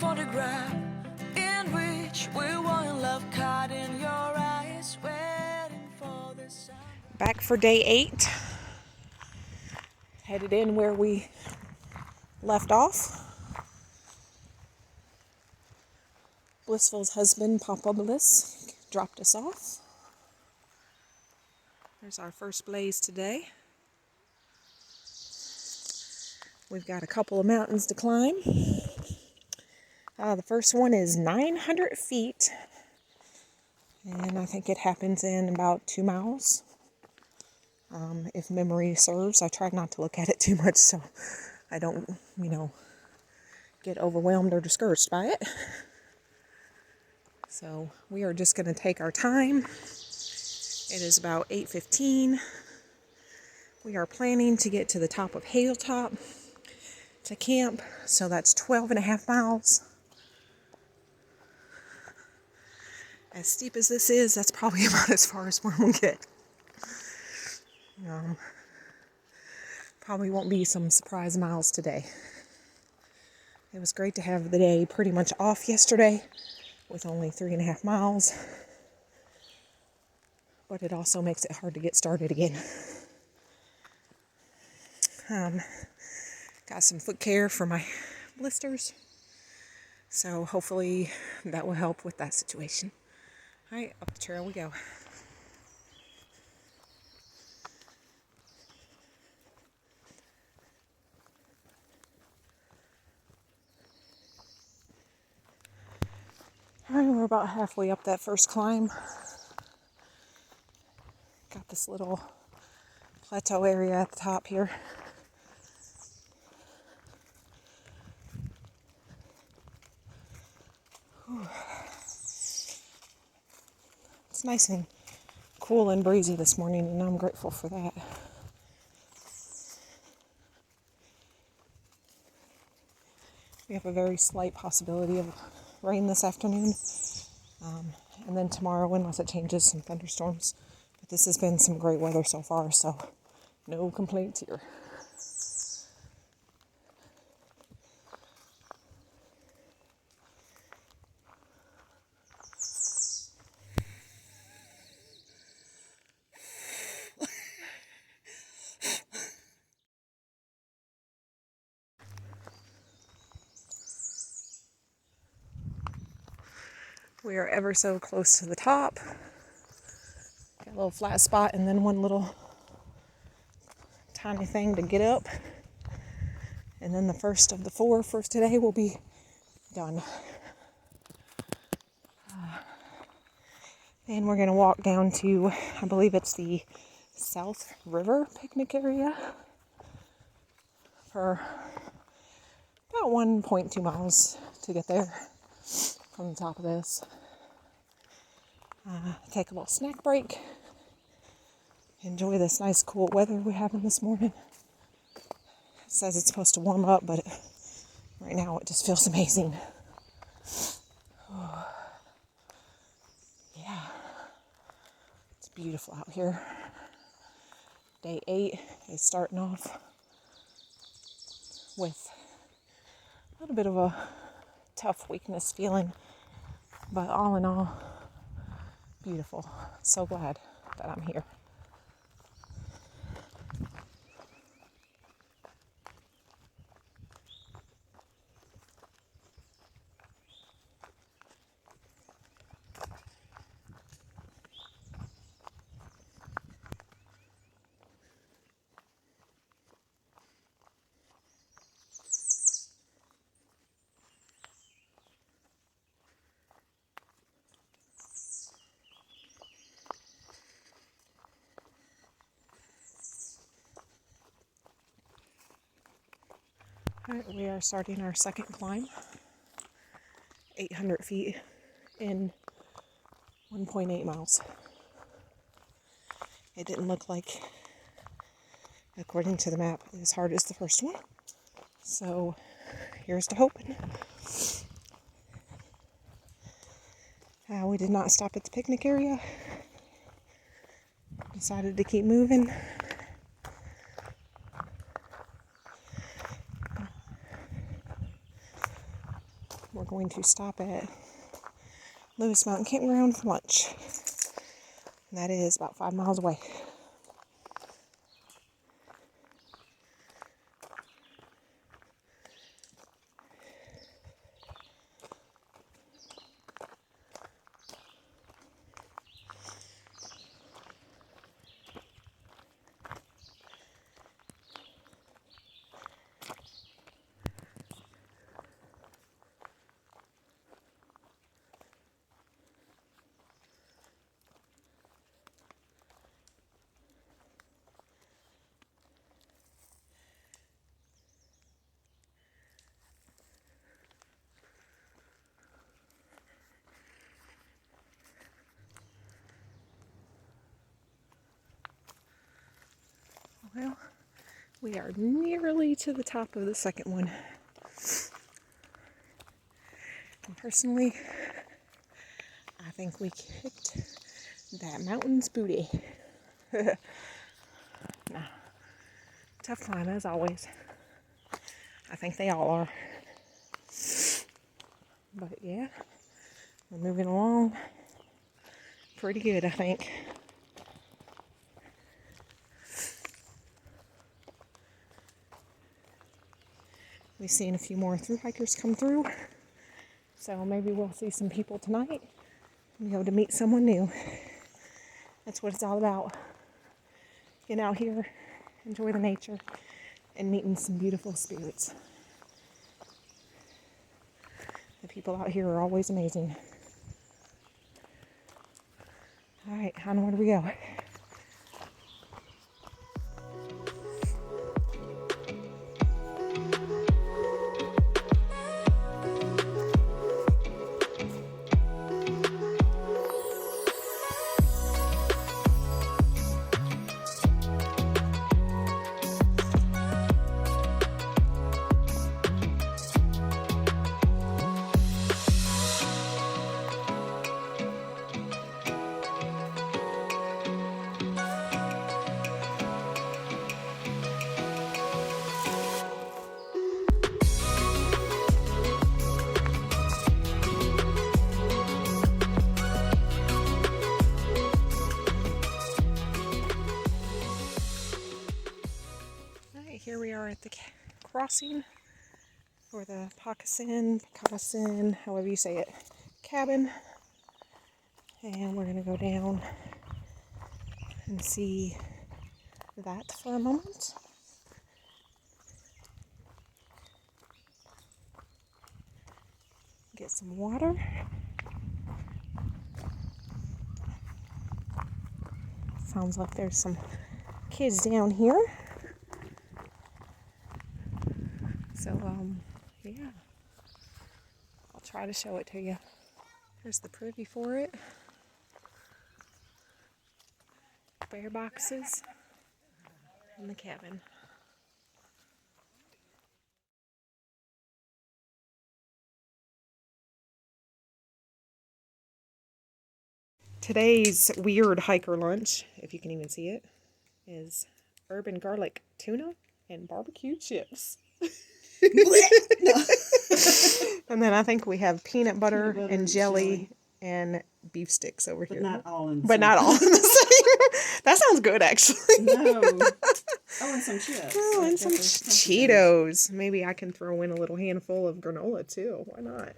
photograph in which we were in love, caught in your eyes, waiting for the sun. Back for day 8. Headed in where we left off. Blissful's husband, Papa Bliss, dropped us off. There's our first blaze today. We've got a couple of mountains to climb. The first one is 900 feet. And I think it happens in about 2 miles. If memory serves. I try not to look at it too much so I don't, get overwhelmed or discouraged by it. So we are just going to take our time. It is about 8:15. We are planning to get to the top of Hazeltop to camp. So that's 12.5 miles. As steep as this is, that's probably about as far as we're going to get. Probably won't be some surprise miles today. It was great to have the day pretty much off yesterday with only 3.5 miles. But it also makes it hard to get started again. Got some foot care for my blisters. So hopefully that will help with that situation. All right, up the trail we go. Alright, we're about halfway up that first climb. Got this little plateau area at the top here. Whew. It's nice and cool and breezy this morning, and I'm grateful for that. We have a very slight possibility of rain this afternoon, and then tomorrow, unless it changes, some thunderstorms. But this has been some great weather so far, so no complaints here. We are ever so close to the top. Got a little flat spot and then one little tiny thing to get up. And then the first of the 4 for today will be done. And we're going to walk down to, I believe it's the South River picnic area for about 1.2 miles to get there from the top of this. Take a little snack break. Enjoy this nice cool weather we're having this morning. It says it's supposed to warm up, but right now it just feels amazing. Yeah, it's beautiful out here. Day 8 is starting off with a little bit of a tough weakness feeling, but all in all, beautiful. So glad that I'm here. Alright, we are starting our second climb. 800 feet in 1.8 miles. It didn't look like, according to the map, as hard as the first one. So, here's to hoping. We did not stop at the picnic area. Decided to keep moving. We're going to stop at Lewis Mountain Campground for lunch. And that is about 5 miles away. Well, we are nearly to the top of the second one. And personally, I think we kicked that mountain's booty. Nah, tough climb as always. I think they all are. But yeah, we're moving along pretty good, I think. We've seen a few more thru hikers come through, so maybe we'll see some people tonight and be able to meet someone new. That's what it's all about. Getting out here, enjoy the nature, and meeting some beautiful spirits. The people out here are always amazing. All right, on where do we go? Here we are at the crossing for the Poccasin, however you say it, cabin. And we're going to go down and see that for a moment. Get some water. Sounds like there's some kids down here. So, yeah, I'll try to show it to you. Here's the privy for it. Bear boxes and the cabin. Today's weird hiker lunch, if you can even see it, is urban garlic tuna and barbecue chips. And then I think we have peanut butter and jelly and beef sticks over here. Not all in but not all in the same. That sounds good, actually. No. Oh, and some chips. Oh, and some Cheetos. Maybe I can throw in a little handful of granola, too. Why not?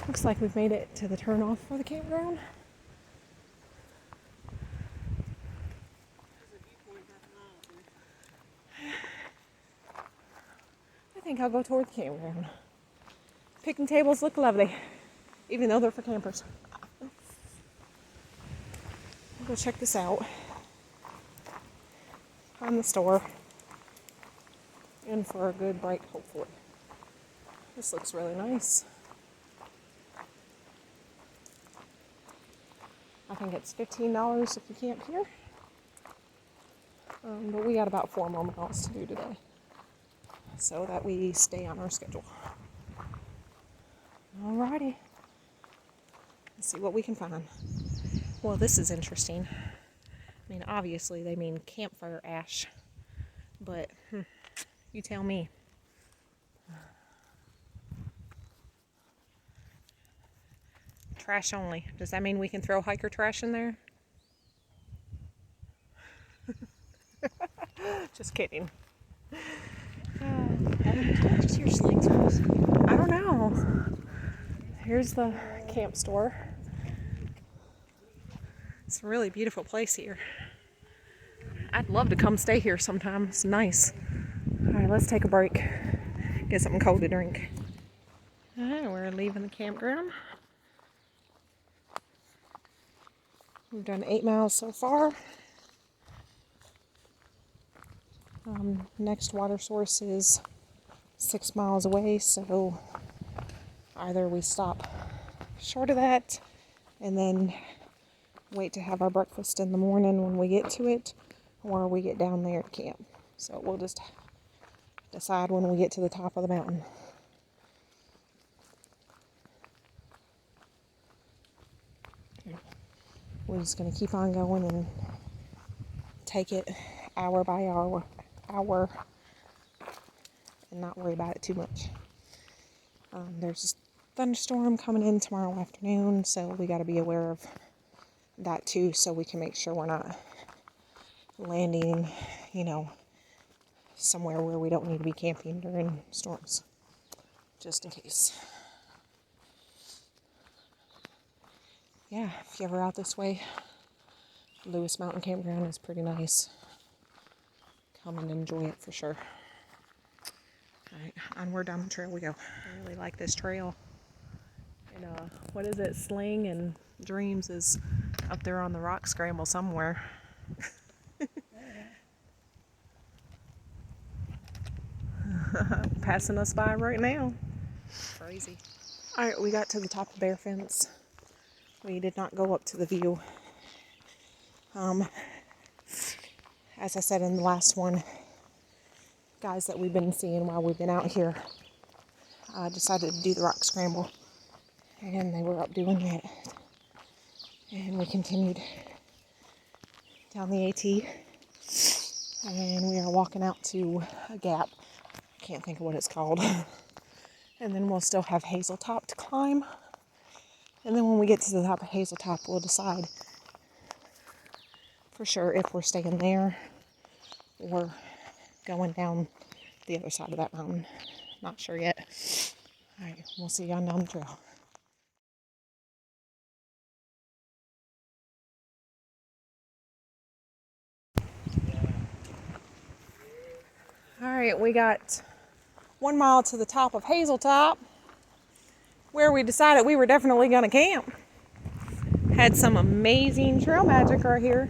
Looks like we've made it to the turnoff for the campground. I think I'll go toward the campground. Picnic tables look lovely, even though they're for campers. I'll go check this out. Find the store. In for a good break, hopefully. This looks really nice. I think it's $15 if you camp here. But we got about 4 more miles to do today. so that we stay on our schedule. Alrighty. Let's see what we can find. Well, this is interesting. I mean, obviously they mean campfire ash, but you tell me. Trash only. Does that mean we can throw hiker trash in there? Just kidding. Just your slings house. I don't know. Here's the camp store. It's a really beautiful place here. I'd love to come stay here sometime. It's nice. Alright, let's take a break. Get something cold to drink. Alright, we're leaving the campground. We've done 8 miles so far. Next water source is 6 miles away, so either we stop short of that and then wait to have our breakfast in the morning when we get to it, or we get down there to camp. So we'll just decide when we get to the top of the mountain. We're just going to keep on going and take it hour by hour and not worry about it too much. There's a thunderstorm coming in tomorrow afternoon, so we got to be aware of that too, so we can make sure we're not landing, somewhere where we don't need to be camping during storms, just in case. Yeah, if you're ever out this way, Lewis Mountain Campground is pretty nice. Come and enjoy it for sure. Alright, onward down the trail we go. I really like this trail. And what is it? Sling and Dreams is up there on the rock scramble somewhere. Passing us by right now. Crazy. Alright, we got to the top of Bear Fence. We did not go up to the view. As I said in the last one, guys that we've been seeing while we've been out here decided to do the rock scramble, and they were up doing that, and we continued down the AT, and we are walking out to a gap. I can't think of what it's called. And then we'll still have Hazeltop to climb, and then when we get to the top of Hazeltop, we'll decide for sure if we're staying there or going down the other side of that mountain. Not sure yet. Alright, we'll see you on down the trail. Alright, we got 1 mile to the top of Hazeltop, where we decided we were definitely going to camp. Had some amazing trail magic right here.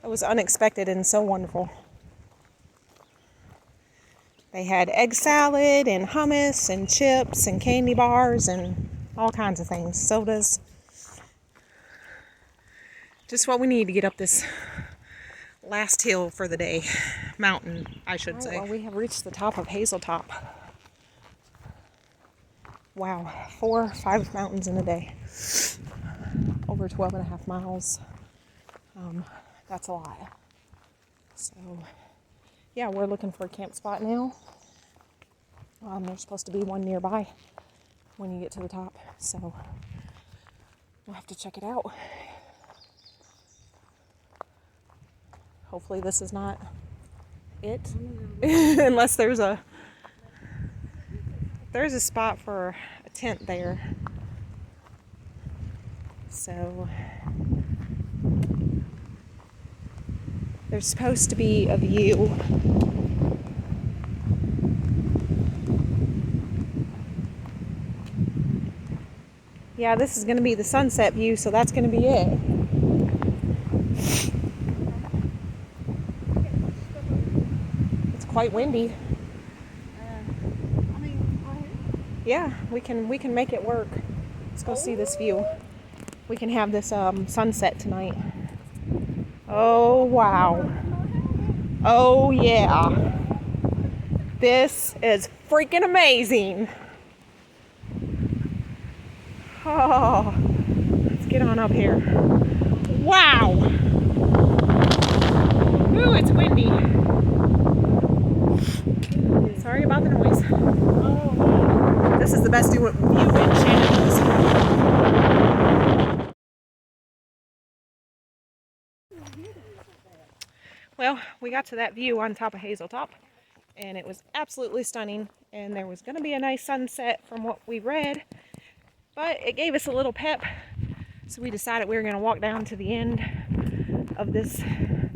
It was unexpected and so wonderful. They had egg salad and hummus and chips and candy bars and all kinds of things. Sodas. Just what we need to get up this last hill for the day. Mountain, I should say. Well, we have reached the top of Hazeltop. Wow, 4 or 5 mountains in a day. Over 12.5 miles. That's a lot. So, yeah, we're looking for a camp spot now. There's supposed to be one nearby when you get to the top. So, we'll have to check it out. Hopefully this is not it. Unless there's a spot for a tent there. So there's supposed to be a view. Yeah, this is going to be the sunset view, so that's going to be it. It's quite windy. Yeah, we can make it work. Let's go see this view. We can have this sunset tonight. Oh, wow. Oh yeah. This is freaking amazing. Oh, let's get on up here. Wow. Ooh, it's windy. Sorry about the noise. Oh, this is the best view in Shenandoah. Well, we got to that view on top of Hazeltop, and it was absolutely stunning, and there was going to be a nice sunset from what we read, but it gave us a little pep, so we decided we were going to walk down to the end of this,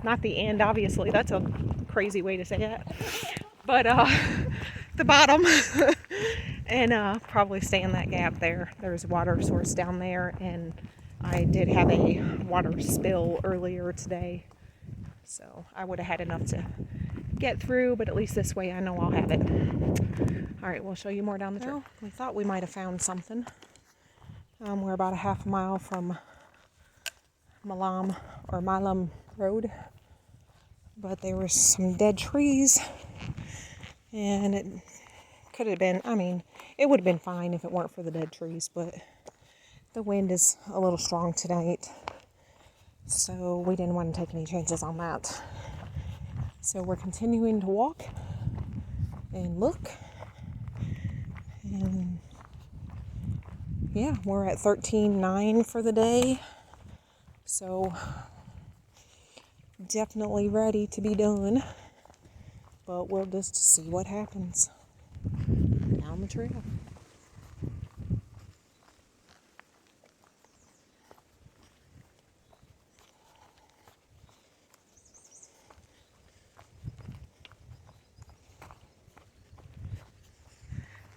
not the end, obviously, that's a crazy way to say that, but the bottom, and probably stay in that gap there. There's a water source down there, and I did have a water spill earlier today, so I would have had enough to get through, but at least this way I know I'll have it. All right, we'll show you more down the trail. Well, we thought we might have found something. We're about a half mile from Milam Road, but there were some dead trees, and it could have been, I mean, it would have been fine if it weren't for the dead trees, but the wind is a little strong tonight, so we didn't want to take any chances on that. So we're continuing to walk and look, and yeah, we're at 13.9 for the day, so definitely ready to be done, but we'll just see what happens down the trail.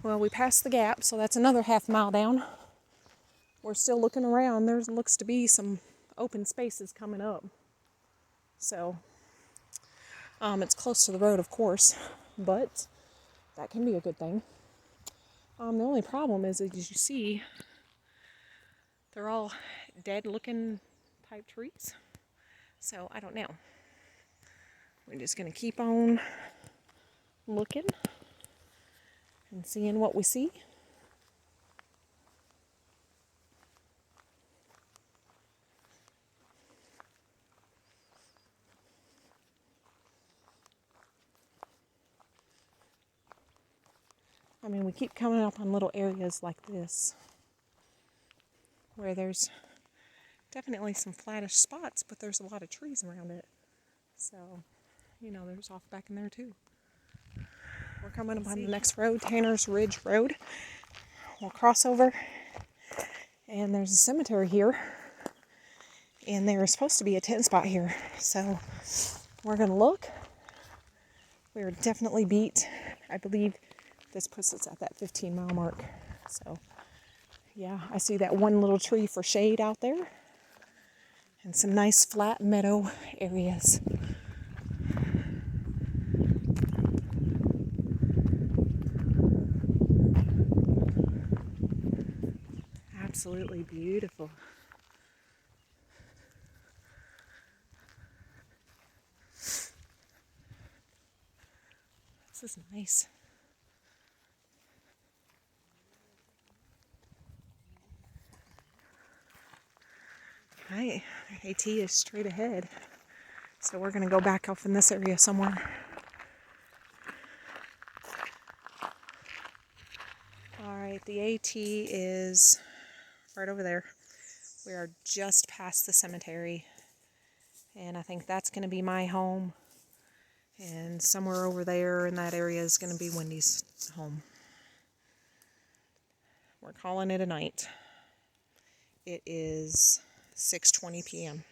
Well, we passed the gap, so that's another half mile down. We're still looking around. There looks to be some open spaces coming up. So, it's close to the road, of course, but that can be a good thing. The only problem is, as you see, they're all dead-looking type trees. So, I don't know. We're just going to keep on looking and seeing what we see. I mean, we keep coming up on little areas like this where there's definitely some flattish spots, but there's a lot of trees around it. So, you know, there's off back in there too. We're coming up on the next road, Tanner's Ridge Road. We'll cross over, and there's a cemetery here, and there is supposed to be a tent spot here. So we're gonna look. We're definitely beat. I believe this puts us at that 15-mile mark. So yeah, I see that one little tree for shade out there, and some nice flat meadow areas. Absolutely beautiful. This is nice. Right, AT is straight ahead. So we're gonna go back off in this area somewhere. All right, the AT is right over there. We are just past the cemetery, and I think that's gonna be my home. And somewhere over there in that area is gonna be Wendy's home. We're calling it a night. It is 6:20 p.m.